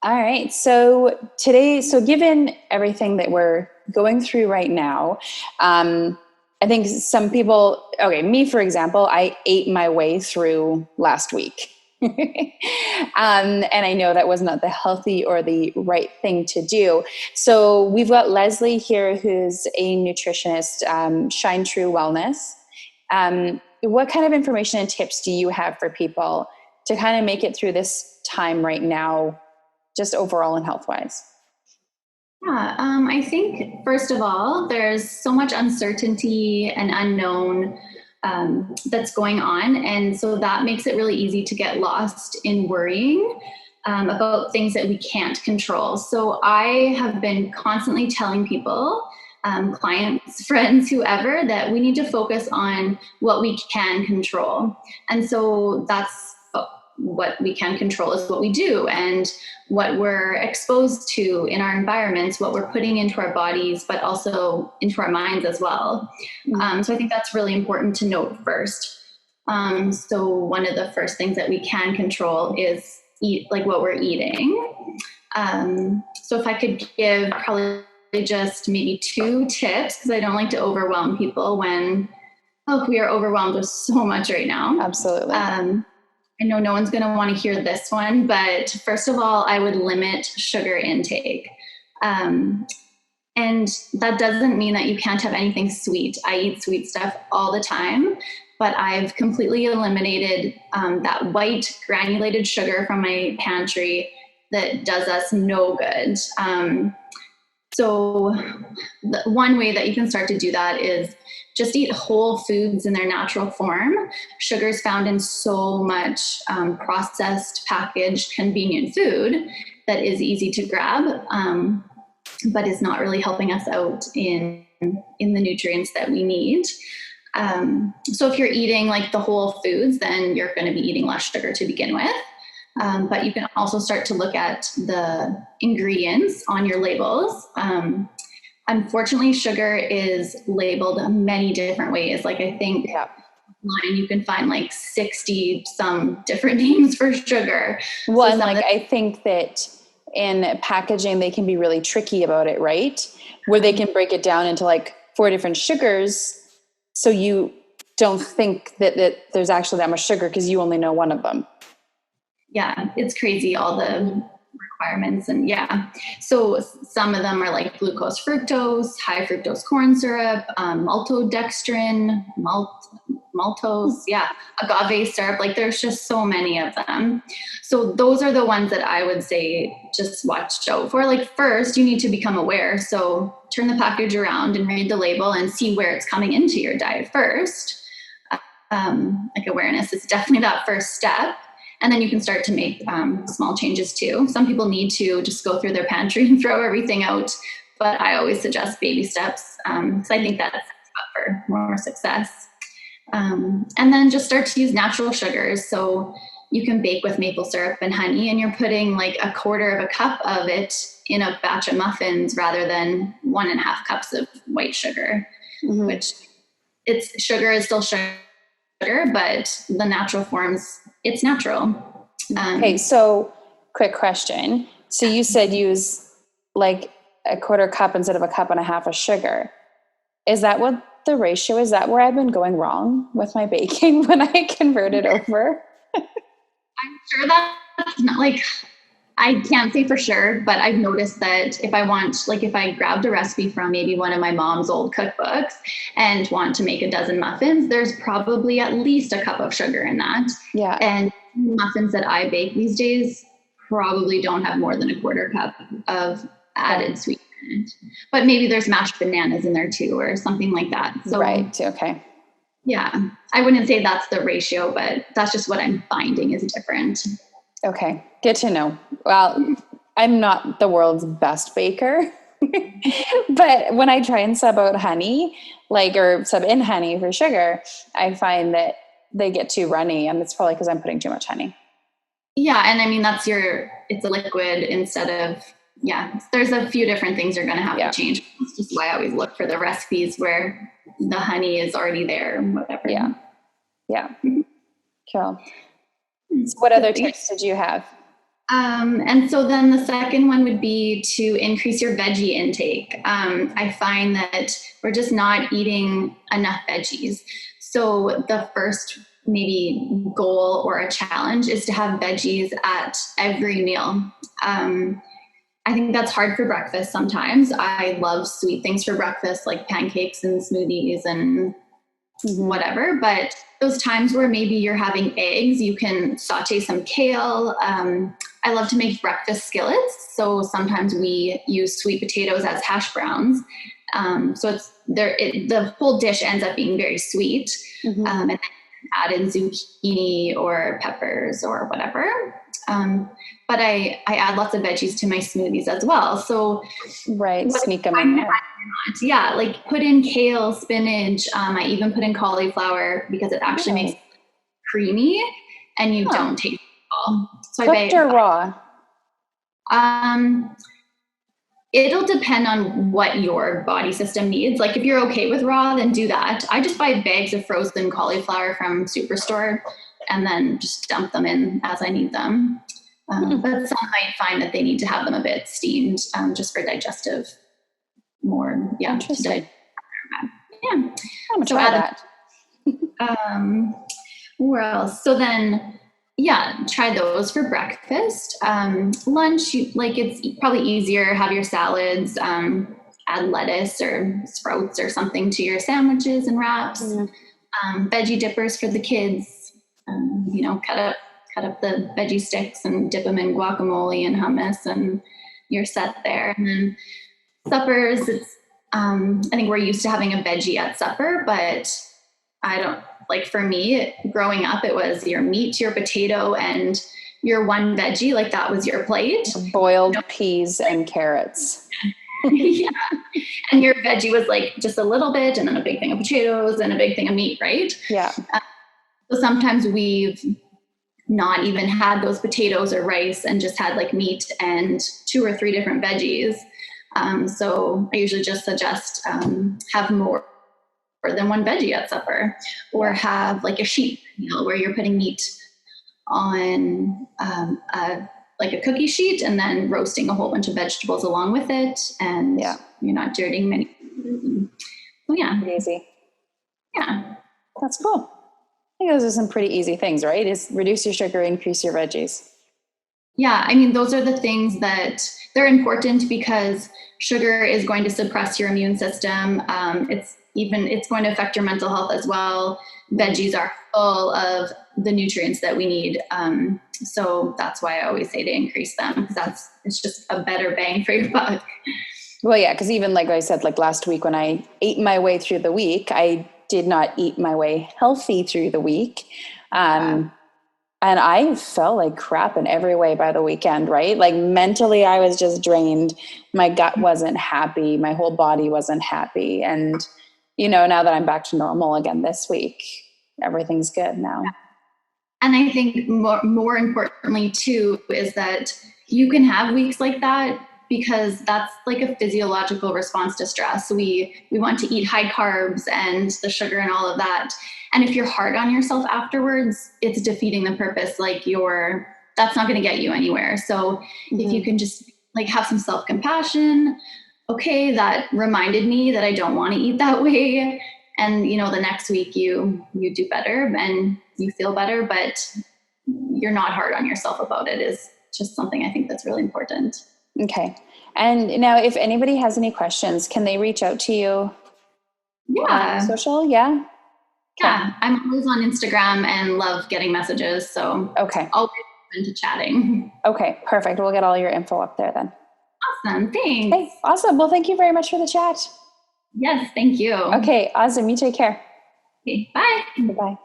All right. So today, given everything that we're going through right now, I think some people, okay, me, for example, I ate my way through last week. And I know that was not the healthy or the right thing to do. So we've got Lesley here, who's a nutritionist, Shine True Wellness. What kind of information and tips do you have for people to kind of make it through this time right now, just overall and health wise? Yeah, I think first of all, there's so much uncertainty and unknown that's going on. And so that makes it really easy to get lost in worrying about things that we can't control. So I have been constantly telling people, clients, friends, whoever, that we need to focus on what we can control. And so that's what we can control is what we do and what we're exposed to in our environments, what we're putting into our bodies, but also into our minds as well. So I think that's really important to note first. So one of the first things that we can control is like what we're eating. So if I could give probably just maybe 2 tips, because I don't like to overwhelm people when we are overwhelmed with so much right now. Absolutely. I know no one's going to want to hear this one, but first of all, I would limit sugar intake. And that doesn't mean that you can't have anything sweet. I eat sweet stuff all the time, but I've completely eliminated that white granulated sugar from my pantry that does us no good. So one way that you can start to do that is just eat whole foods in their natural form. Sugar is found in so much processed, packaged, convenient food that is easy to grab, but is not really helping us out in the nutrients that we need. So if you're eating like the whole foods, then you're going to be eating less sugar to begin with. But you can also start to look at the ingredients on your labels. Unfortunately, sugar is labeled many different ways. Like I think online you can find like 60 some different names for sugar. Well, so I think that in packaging, they can be really tricky about it, right? Where they can break it down into like 4 different sugars. So you don't think that there's actually that much sugar because you only know one of them. Yeah, it's crazy, all the requirements. And so some of them are like glucose fructose, high fructose corn syrup, maltodextrin, maltose, agave syrup. Like there's just so many of them. So those are the ones that I would say just watch out for. Like first you need to become aware. So turn the package around and read the label and see where it's coming into your diet first. Like awareness is definitely that first step. And then you can start to make small changes too. Some people need to just go through their pantry and throw everything out, but I always suggest baby steps. So I think that's up for more success. And then just start to use natural sugars. So you can bake with maple syrup and honey, and you're putting like 1/4 cup of it in a batch of muffins rather than 1.5 cups of white sugar, which sugar is still sugar, but the natural forms, it's natural. Okay, so quick question. So you said use like 1/4 cup instead of 1.5 cups of sugar. Is that what the ratio is? That where I've been going wrong with my baking when I convert it over? I'm sure that's not like, I can't say for sure, but I've noticed that if I grabbed a recipe from maybe one of my mom's old cookbooks and want to make a dozen muffins, there's probably at least 1 cup of sugar in that. Yeah. And muffins that I bake these days probably don't have more than 1/4 cup of added sweetener in it. But maybe there's mashed bananas in there too, or something like that. So, right. Okay. Yeah. I wouldn't say that's the ratio, but that's just what I'm finding is different. Okay, good to know. Well, I'm not the world's best baker, but when I try and sub out honey, or sub in honey for sugar, I find that they get too runny, and it's probably because I'm putting too much honey. Yeah, and I mean, it's a liquid instead of, there's a few different things you're going to have to change. That's just why I always look for the recipes where the honey is already there, whatever. Yeah. Cool. So what other tips did you have? And so then the second one would be to increase your veggie intake. I find that we're just not eating enough veggies. So the first maybe goal or a challenge is to have veggies at every meal. I think that's hard for breakfast sometimes. I love sweet things for breakfast, like pancakes and smoothies and whatever. But those times where maybe you're having eggs, you can saute some kale. I love to make breakfast skillets. So sometimes we use sweet potatoes as hash browns. So it's there. The whole dish ends up being very sweet. And then add in zucchini or peppers or whatever. But I add lots of veggies to my smoothies as well. So sneak them in there. Yeah, like put in kale, spinach. I even put in cauliflower because it actually makes it creamy and you don't taste it at all. So cooked or raw? It'll depend on what your body system needs. Like if you're okay with raw, then do that. I just buy bags of frozen cauliflower from Superstore and then just dump them in as I need them. But some might find that they need to have them a bit steamed, just for digestive more. Yeah. Interesting. Yeah. I'm gonna try that. Where else? So then, try those for breakfast. Lunch, it's probably easier. Have your salads, add lettuce or sprouts or something to your sandwiches and wraps. Veggie dippers for the kids. Cut up the veggie sticks and dip them in guacamole and hummus, and you're set there. And then suppers, it's I think we're used to having a veggie at supper, but I don't like, for me growing up, it was your meat, your potato, and your one veggie. Like that was your plate. Boiled peas and carrots. Yeah. And your veggie was like just a little bit, and then a big thing of potatoes and a big thing of meat, right? Yeah. So sometimes we've not even had those potatoes or rice and just had like meat and 2 or 3 different veggies. So I usually just suggest have more than one veggie at supper, or have like a sheet meal where you're putting meat on like a cookie sheet and then roasting a whole bunch of vegetables along with it, and you're not dirtying many. So easy. Yeah, that's cool. I think those are some pretty easy things, right? Is reduce your sugar, increase your veggies. Yeah, I mean, those are the things that they're important because sugar is going to suppress your immune system. It's going to affect your mental health as well. Veggies are full of the nutrients that we need. So that's why I always say to increase them, because it's just a better bang for your buck. Well, yeah, because even like I said, like last week when I ate my way through the week, I did not eat my way healthy through the week. And I felt like crap in every way by the weekend, right? Like mentally, I was just drained. My gut wasn't happy. My whole body wasn't happy. And, now that I'm back to normal again this week, everything's good now. And I think more importantly too, is that you can have weeks like that because that's like a physiological response to stress. We want to eat high carbs and the sugar and all of that. And if you're hard on yourself afterwards, it's defeating the purpose. Like that's not going to get you anywhere. So if you can just like have some self-compassion, okay, that reminded me that I don't want to eat that way. And, the next week you do better and you feel better, but you're not hard on yourself about it is just something I think that's really important. Okay. And now if anybody has any questions, can they reach out to you? Yeah. On social? Yeah. Yeah. I'm always on Instagram and love getting messages. So always open to chatting. Okay. Perfect. We'll get all your info up there then. Awesome. Thanks. Okay. Awesome. Well, thank you very much for the chat. Yes. Thank you. Okay. Awesome. You take care. Okay. Bye. Bye-bye.